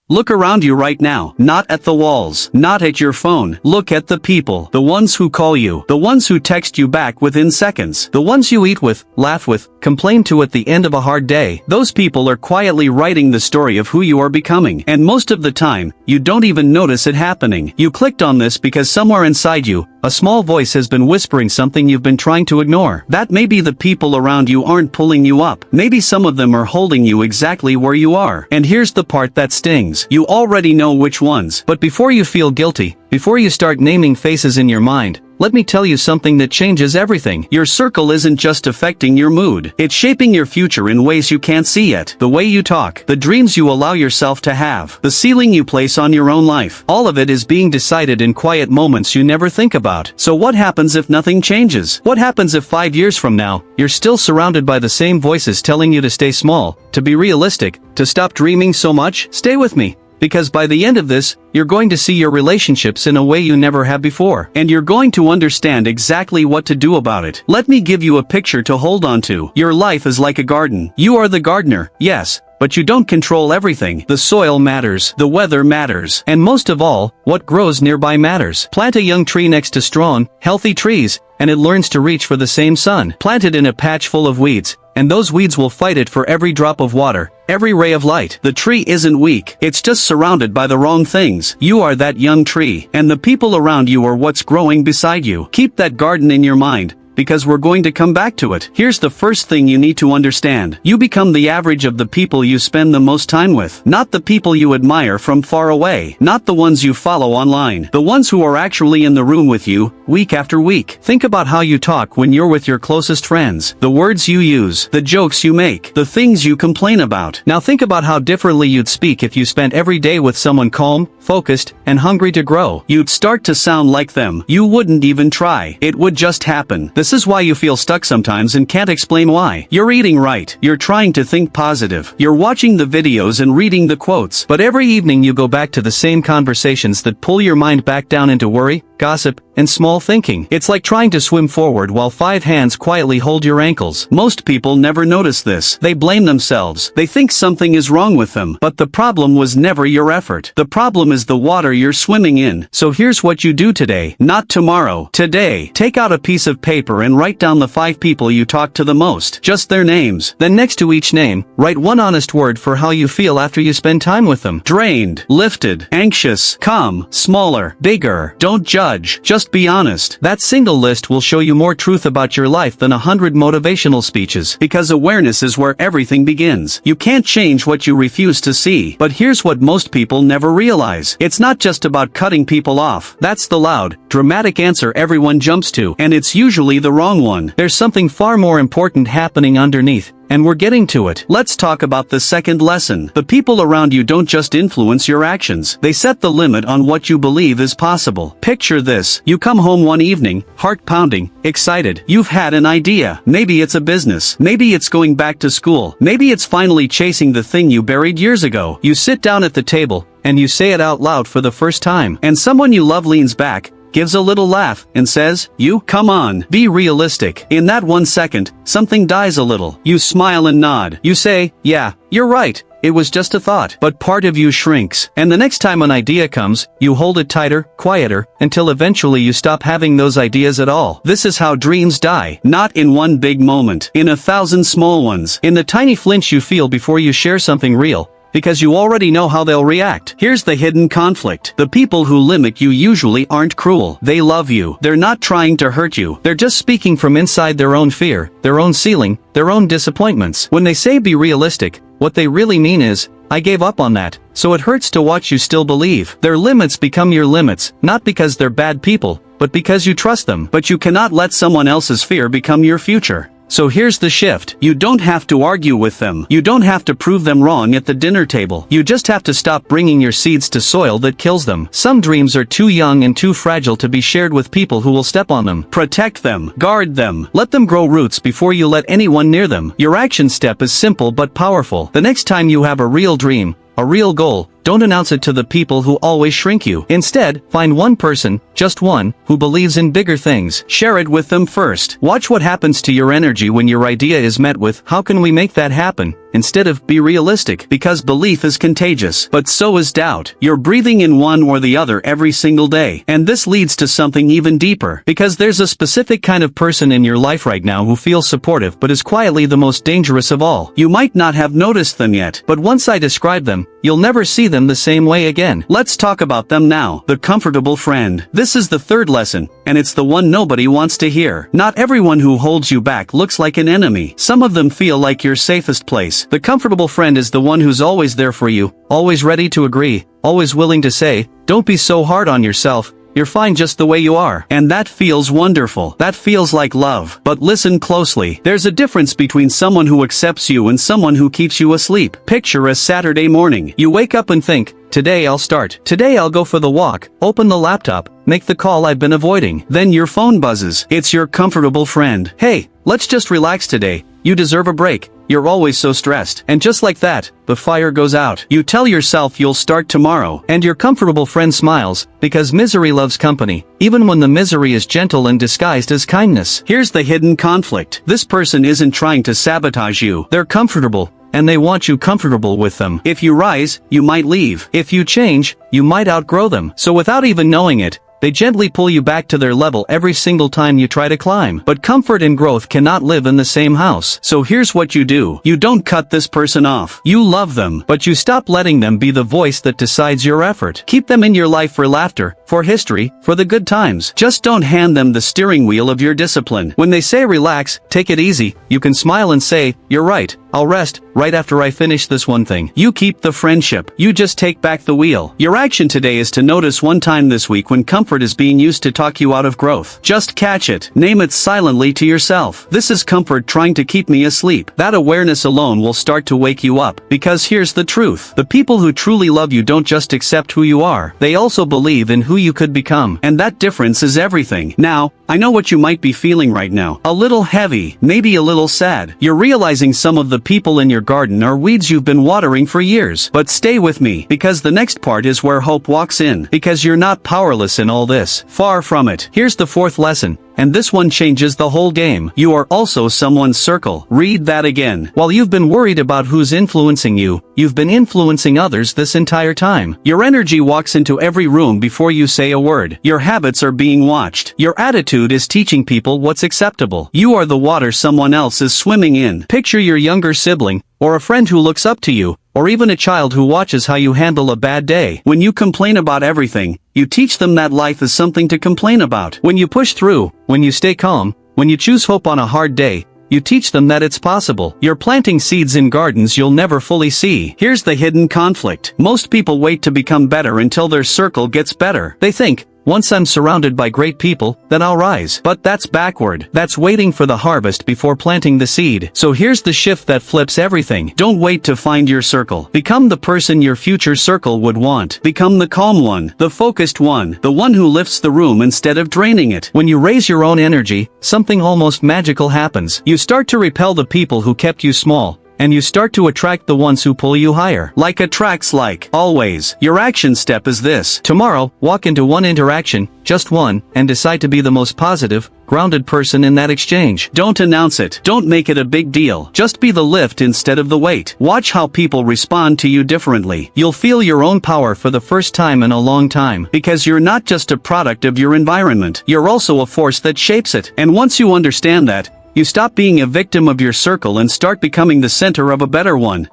Look around you right now, not at the walls, not at your phone. Look at the people, the ones who call you, the ones who text you back within seconds, the ones you eat with, laugh with, complain to at the end of a hard day. Those people are quietly writing the story of who you are becoming, and most of the time, you don't even notice it happening. You clicked on this because somewhere inside you, a small voice has been whispering something you've been trying to ignore. That maybe the people around you aren't pulling you up. Maybe some of them are holding you exactly where you are. And here's the part that stings. You already know which ones. But before you feel guilty, before you start naming faces in your mind, let me tell you something that changes everything. Your circle isn't just affecting your mood. It's shaping your future in ways you can't see yet. The way you talk, the dreams you allow yourself to have, the ceiling you place on your own life. All of it is being decided in quiet moments you never think about. So what happens if nothing changes? What happens if 5 years from now, you're still surrounded by the same voices telling you to stay small, to be realistic, to stop dreaming so much? Stay with me. Because by the end of this, you're going to see your relationships in a way you never have before. And you're going to understand exactly what to do about it. Let me give you a picture to hold on to. Your life is like a garden. You are the gardener, yes. But you don't control everything. The soil matters, the weather matters, and most of all, what grows nearby matters. Plant a young tree next to strong, healthy trees, and it learns to reach for the same sun. Plant it in a patch full of weeds, and those weeds will fight it for every drop of water, every ray of light. The tree isn't weak, it's just surrounded by the wrong things. You are that young tree, and the people around you are what's growing beside you. Keep that garden in your mind, because we're going to come back to it. Here's the first thing you need to understand. You become the average of the people you spend the most time with. Not the people you admire from far away. Not the ones you follow online. The ones who are actually in the room with you, week after week. Think about how you talk when you're with your closest friends. The words you use. The jokes you make. The things you complain about. Now think about how differently you'd speak if you spent every day with someone calm, focused, and hungry to grow. You'd start to sound like them. You wouldn't even try. It would just happen. This is why you feel stuck sometimes and can't explain why. You're eating right. You're trying to think positive. You're watching the videos and reading the quotes. But every evening you go back to the same conversations that pull your mind back down into worry, gossip, and small thinking. It's like trying to swim forward while 5 hands quietly hold your ankles. Most people never notice this. They blame themselves. They think something is wrong with them. But the problem was never your effort. The problem is the water you're swimming in. So here's what you do today, not tomorrow. Today, take out a piece of paper and write down the 5 people you talk to the most. Just their names. Then next to each name, write one honest word for how you feel after you spend time with them. Drained, lifted, anxious, calm, smaller, bigger. Don't judge. Just be honest. That single list will show you more truth about your life than 100 motivational speeches. Because awareness is where everything begins. You can't change what you refuse to see. But here's what most people never realize. It's not just about cutting people off. That's the loud, dramatic answer everyone jumps to. And it's usually the wrong one. There's something far more important happening underneath. And we're getting to it. Let's talk about the second lesson. The people around you don't just influence your actions. They set the limit on what you believe is possible. Picture this. You come home one evening, heart pounding, excited. You've had an idea. Maybe it's a business. Maybe it's going back to school. Maybe it's finally chasing the thing you buried years ago. You sit down at the table, and you say it out loud for the first time. And someone you love leans back, gives a little laugh, and says, come on, be realistic. In that 1 second, something dies a little. You smile and nod. You say, yeah, you're right. It was just a thought. But part of you shrinks. And the next time an idea comes, you hold it tighter, quieter, until eventually you stop having those ideas at all. This is how dreams die. Not in one big moment. In 1,000 small ones. In the tiny flinch you feel before you share something real. Because you already know how they'll react. Here's the hidden conflict. The people who limit you usually aren't cruel. They love you. They're not trying to hurt you. They're just speaking from inside their own fear, their own ceiling, their own disappointments. When they say be realistic, what they really mean is, I gave up on that. So it hurts to watch you still believe. Their limits become your limits, not because they're bad people, but because you trust them. But you cannot let someone else's fear become your future. So here's the shift. You don't have to argue with them. You don't have to prove them wrong at the dinner table. You just have to stop bringing your seeds to soil that kills them. Some dreams are too young and too fragile to be shared with people who will step on them. Protect them. Guard them. Let them grow roots before you let anyone near them. Your action step is simple but powerful. The next time you have a real dream, a real goal, Don't announce it to the people who always shrink you. Instead, find one person, just one, who believes in bigger things. Share it with them first. Watch what happens to your energy when your idea is met with, "How can we make that happen?" instead of "Be realistic," because belief is contagious. But so is doubt. You're breathing in one or the other every single day. And this leads to something even deeper. Because there's a specific kind of person in your life right now who feels supportive but is quietly the most dangerous of all. You might not have noticed them yet, but once I describe them, you'll never see them the same way again. Let's talk about them now. The comfortable friend. This is the third lesson, and it's the one nobody wants to hear. Not everyone who holds you back looks like an enemy. Some of them feel like your safest place. The comfortable friend is the one who's always there for you, always ready to agree, always willing to say, "Don't be so hard on yourself. You're fine just the way you are." And that feels wonderful. That feels like love. But listen closely. There's a difference between someone who accepts you and someone who keeps you asleep. Picture a Saturday morning. You wake up and think, "Today I'll start. Today I'll go for the walk, open the laptop, make the call I've been avoiding." Then your phone buzzes. It's your comfortable friend. "Hey, let's just relax today. You deserve a break. You're always so stressed." And just like that, the fire goes out. You tell yourself you'll start tomorrow, and your comfortable friend smiles, because misery loves company, even when the misery is gentle and disguised as kindness. Here's the hidden conflict. This person isn't trying to sabotage you. They're comfortable, and they want you comfortable with them. If you rise, you might leave. If you change, you might outgrow them. So without even knowing it, they gently pull you back to their level every single time you try to climb. But comfort and growth cannot live in the same house. So here's what you do. You don't cut this person off. You love them, but you stop letting them be the voice that decides your effort. Keep them in your life for laughter, for history, for the good times. Just don't hand them the steering wheel of your discipline. When they say relax, take it easy, you can smile and say, "You're right. I'll rest right after I finish this one thing." You keep the friendship. You just take back the wheel. Your action today is to notice one time this week when comfort is being used to talk you out of growth. Just catch it. Name it silently to yourself. "This is comfort trying to keep me asleep." That awareness alone will start to wake you up. Because here's the truth. The people who truly love you don't just accept who you are. They also believe in who you could become. And that difference is everything. Now, I know what you might be feeling right now. A little heavy, maybe a little sad. You're realizing some of the people in your garden are weeds you've been watering for years. But stay with me, because the next part is where hope walks in. Because you're not powerless in all this. Far from it. Here's the fourth lesson. And this one changes the whole game. You are also someone's circle. Read that again. While you've been worried about who's influencing you, you've been influencing others this entire time. Your energy walks into every room before you say a word. Your habits are being watched. Your attitude is teaching people what's acceptable. You are the water someone else is swimming in. Picture your younger sibling, or a friend who looks up to you, or even a child who watches how you handle a bad day. When you complain about everything, you teach them that life is something to complain about. When you push through, when you stay calm, when you choose hope on a hard day, you teach them that it's possible. You're planting seeds in gardens you'll never fully see. Here's the hidden conflict. Most people wait to become better until their circle gets better. They think, "Once I'm surrounded by great people, then I'll rise." But that's backward. That's waiting for the harvest before planting the seed. So here's the shift that flips everything. Don't wait to find your circle. Become the person your future circle would want. Become the calm one, the focused one, the one who lifts the room instead of draining it. When you raise your own energy, something almost magical happens. You start to repel the people who kept you small, and you start to attract the ones who pull you higher. Like attracts like. Always. Your action step is this. Tomorrow, walk into one interaction, just one, and decide to be the most positive, grounded person in that exchange. Don't announce it. Don't make it a big deal. Just be the lift instead of the weight. Watch how people respond to you differently. You'll feel your own power for the first time in a long time. Because you're not just a product of your environment. You're also a force that shapes it. And once you understand that, you stop being a victim of your circle and start becoming the center of a better one.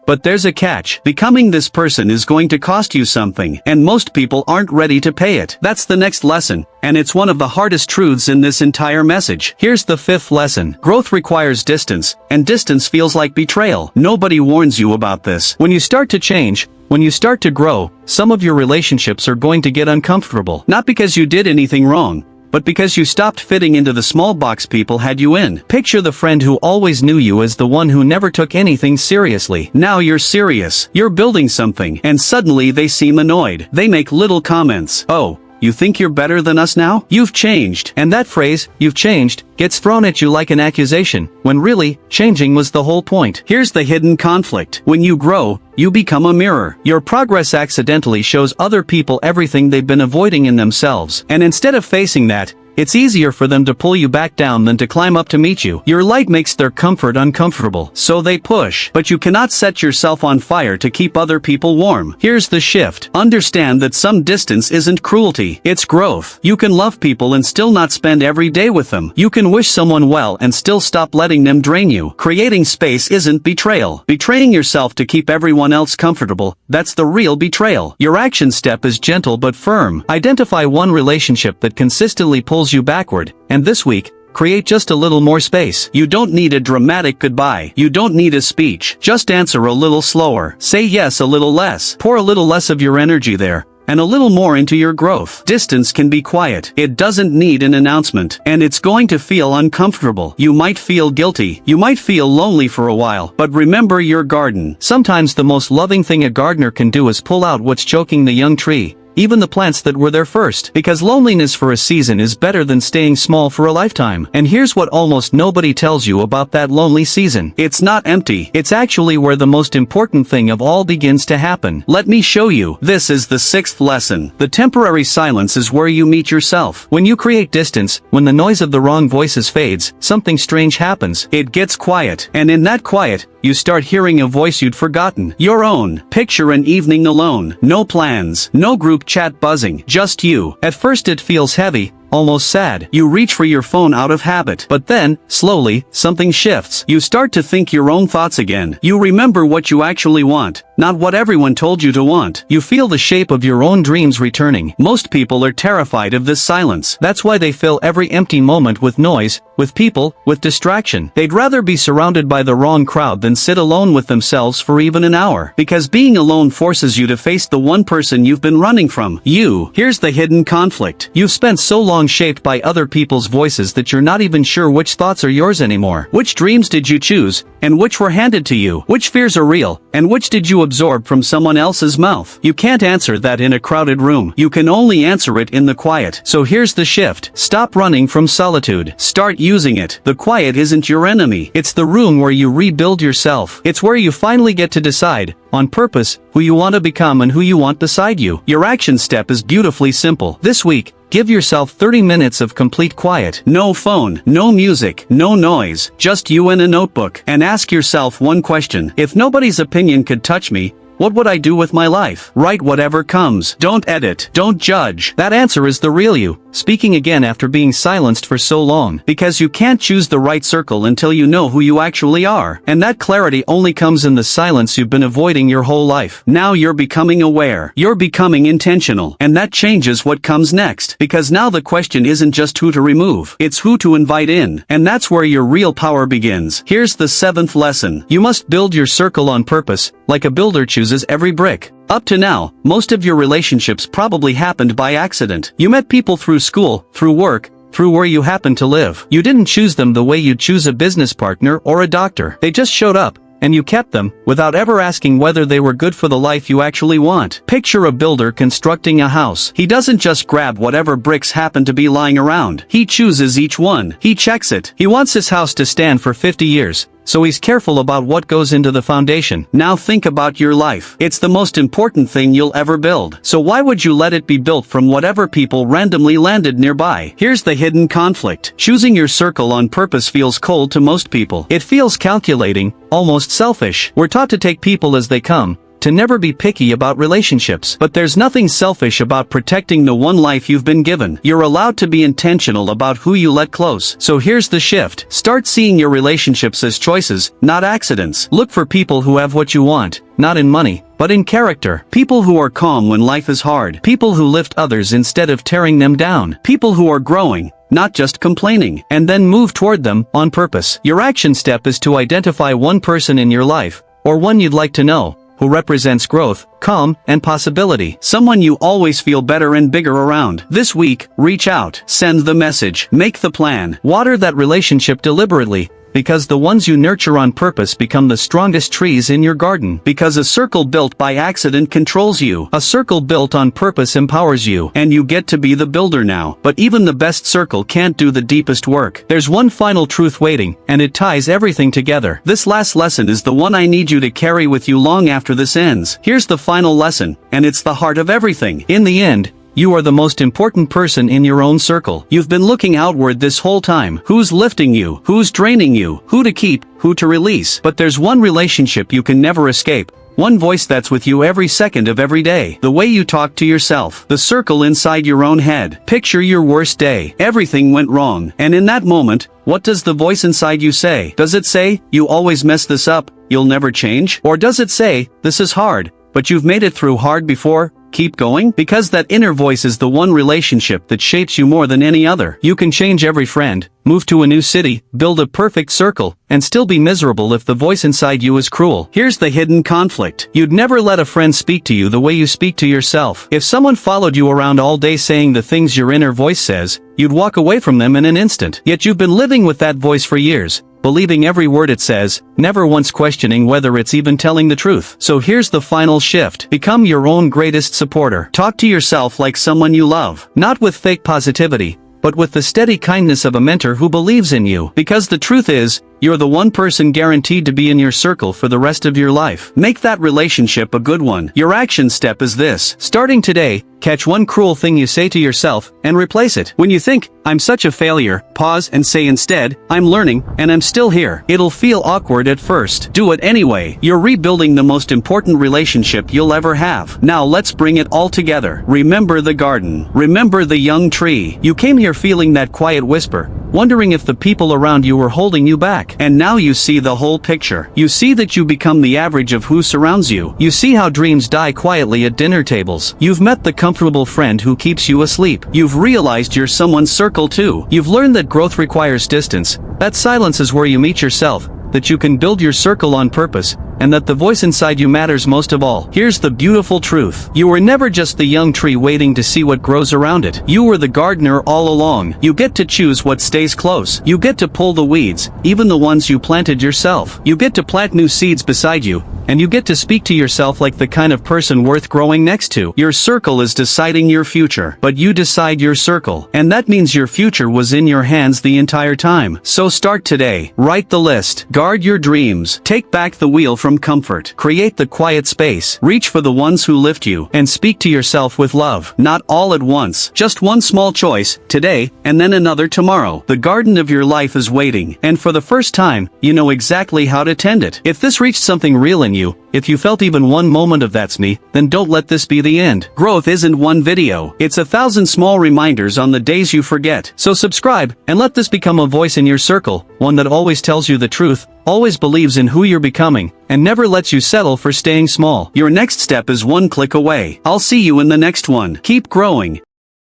But there's a catch. Becoming this person is going to cost you something, and most people aren't ready to pay it. That's the next lesson, and it's one of the hardest truths in this entire message. Here's the fifth lesson. Growth requires distance, and distance feels like betrayal. Nobody warns you about this. When you start to change, when you start to grow, some of your relationships are going to get uncomfortable. Not because you did anything wrong, but because you stopped fitting into the small box people had you in. Picture the friend who always knew you as the one who never took anything seriously. Now you're serious. You're building something, and suddenly they seem annoyed. They make little comments. "Oh, you think you're better than us now? You've changed. And that phrase, you've changed, gets thrown at you like an accusation, when really, changing was the whole point. Here's the hidden conflict. When you grow, you become a mirror. Your progress accidentally shows other people everything they've been avoiding in themselves. And instead of facing that, it's easier for them to pull you back down than to climb up to meet you. Your light makes their comfort uncomfortable, so they push. But you cannot set yourself on fire to keep other people warm. Here's the shift. Understand that some distance isn't cruelty, it's growth. You can love people and still not spend every day with them. You can wish someone well and still stop letting them drain you. Creating space isn't betrayal. Betraying yourself to keep everyone else comfortable, that's the real betrayal. Your action step is gentle but firm. Identify one relationship that consistently pulls you backward, and this week, create just a little more space. You don't need a dramatic goodbye. You don't need a speech. Just answer a little slower. Say yes a little less. Pour a little less of your energy there, and a little more into your growth. Distance can be quiet. It doesn't need an announcement. And it's going to feel uncomfortable. You might feel guilty. You might feel lonely for a while. But remember your garden. Sometimes the most loving thing a gardener can do is pull out what's choking the young tree, even the plants that were there first. Because loneliness for a season is better than staying small for a lifetime. And here's what almost nobody tells you about that lonely season. It's not empty. It's actually where the most important thing of all begins to happen. Let me show you. This is the 6th lesson. The temporary silence is where you meet yourself. When you create distance, when the noise of the wrong voices fades, something strange happens. It gets quiet. And in that quiet, you start hearing a voice you'd forgotten. Your own. Picture an evening alone. No plans. No group chat buzzing. Just you. At first it feels heavy, almost sad. You reach for your phone out of habit. But then, slowly, something shifts. You start to think your own thoughts again. You remember what you actually want, not what everyone told you to want. You feel the shape of your own dreams returning. Most people are terrified of this silence. That's why they fill every empty moment with noise, with people, with distraction. They'd rather be surrounded by the wrong crowd than sit alone with themselves for even an hour. Because being alone forces you to face the one person you've been running from. You. Here's the hidden conflict. You've spent so long shaped by other people's voices that you're not even sure which thoughts are yours anymore. Which dreams did you choose, and which were handed to you? Which fears are real, and which did you absorb from someone else's mouth? You can't answer that in a crowded room. You can only answer it in the quiet. So here's the shift. Stop running from solitude. Start using it. The quiet isn't your enemy. It's the room where you rebuild yourself. It's where you finally get to decide, on purpose, who you want to become and who you want beside you. Your action step is beautifully simple. This week, give yourself 30 minutes of complete quiet. No phone, no music, no noise, just you and a notebook. And ask yourself one question. If nobody's opinion could touch me, what would I do with my life? Write whatever comes. Don't edit. Don't judge. That answer is the real you, speaking again after being silenced for so long. Because you can't choose the right circle until you know who you actually are. And that clarity only comes in the silence you've been avoiding your whole life. Now you're becoming aware. You're becoming intentional. And that changes what comes next. Because now the question isn't just who to remove. It's who to invite in. And that's where your real power begins. Here's the 7th lesson. You must build your circle on purpose, like a builder chooses every brick. Up to now, most of your relationships probably happened by accident. You met people through school, through work, through where you happen to live. You didn't choose them the way you'd choose a business partner or a doctor. They just showed up, and you kept them, without ever asking whether they were good for the life you actually want. Picture a builder constructing a house. He doesn't just grab whatever bricks happen to be lying around. He chooses each one. He checks it. He wants his house to stand for 50 years. So he's careful about what goes into the foundation. Now think about your life. It's the most important thing you'll ever build. So why would you let it be built from whatever people randomly landed nearby? Here's the hidden conflict. Choosing your circle on purpose feels cold to most people. It feels calculating, almost selfish. We're taught to take people as they come, to never be picky about relationships. But there's nothing selfish about protecting the one life you've been given. You're allowed to be intentional about who you let close. So here's the shift. Start seeing your relationships as choices, not accidents. Look for people who have what you want, not in money, but in character. People who are calm when life is hard. People who lift others instead of tearing them down. People who are growing, not just complaining. And then move toward them, on purpose. Your action step is to identify one person in your life, or one you'd like to know, who represents growth, calm, and possibility. Someone you always feel better and bigger around. This week, reach out, send the message, make the plan, water that relationship deliberately, because the ones you nurture on purpose become the strongest trees in your garden. Because a circle built by accident controls you. A circle built on purpose empowers you, and you get to be the builder now. But even the best circle can't do the deepest work. There's one final truth waiting, and it ties everything together. This last lesson is the one I need you to carry with you long after this ends. Here's the final lesson, and it's the heart of everything. In the end, you are the most important person in your own circle. You've been looking outward this whole time. Who's lifting you? Who's draining you? Who to keep? Who to release? But there's one relationship you can never escape. One voice that's with you every second of every day. The way you talk to yourself. The circle inside your own head. Picture your worst day. Everything went wrong. And in that moment, what does the voice inside you say? Does it say, you always mess this up, you'll never change? Or does it say, this is hard, but you've made it through hard before? Keep going? Because that inner voice is the one relationship that shapes you more than any other. You can change every friend, move to a new city, build a perfect circle, and still be miserable if the voice inside you is cruel. Here's the hidden conflict. You'd never let a friend speak to you the way you speak to yourself. If someone followed you around all day saying the things your inner voice says, you'd walk away from them in an instant. Yet you've been living with that voice for years, believing every word it says, never once questioning whether it's even telling the truth. So here's the final shift. Become your own greatest supporter. Talk to yourself like someone you love. Not with fake positivity, but with the steady kindness of a mentor who believes in you. Because the truth is, you're the one person guaranteed to be in your circle for the rest of your life. Make that relationship a good one. Your action step is this. Starting today, catch one cruel thing you say to yourself, and replace it. When you think, I'm such a failure, pause and say instead, I'm learning, and I'm still here. It'll feel awkward at first. Do it anyway. You're rebuilding the most important relationship you'll ever have. Now let's bring it all together. Remember the garden. Remember the young tree. You came here feeling that quiet whisper, wondering if the people around you were holding you back. And now you see the whole picture. You see that you become the average of who surrounds you. You see how dreams die quietly at dinner tables. You've met the comfortable friend who keeps you asleep. You've realized you're someone's circle too. You've learned that growth requires distance. That silence is where you meet yourself. That you can build your circle on purpose, and that the voice inside you matters most of all. Here's the beautiful truth. You were never just the young tree waiting to see what grows around it. You were the gardener all along. You get to choose what stays close. You get to pull the weeds, even the ones you planted yourself. You get to plant new seeds beside you, and you get to speak to yourself like the kind of person worth growing next to. Your circle is deciding your future, but you decide your circle, and that means your future was in your hands the entire time. So start today. Write the list. Guard your dreams. Take back the wheel from comfort. Create the quiet space. Reach for the ones who lift you, and speak to yourself with love. Not all at once. Just one small choice, today, and then another tomorrow. The garden of your life is waiting, and for the first time, you know exactly how to tend it. If this reached something real in you, if you felt even one moment of "that's me," then don't let this be the end. Growth isn't one video. It's 1,000 small reminders on the days you forget. So subscribe, and let this become a voice in your circle, one that always tells you the truth, always believes in who you're becoming, and never lets you settle for staying small. Your next step is one click away. I'll see you in the next one. Keep growing,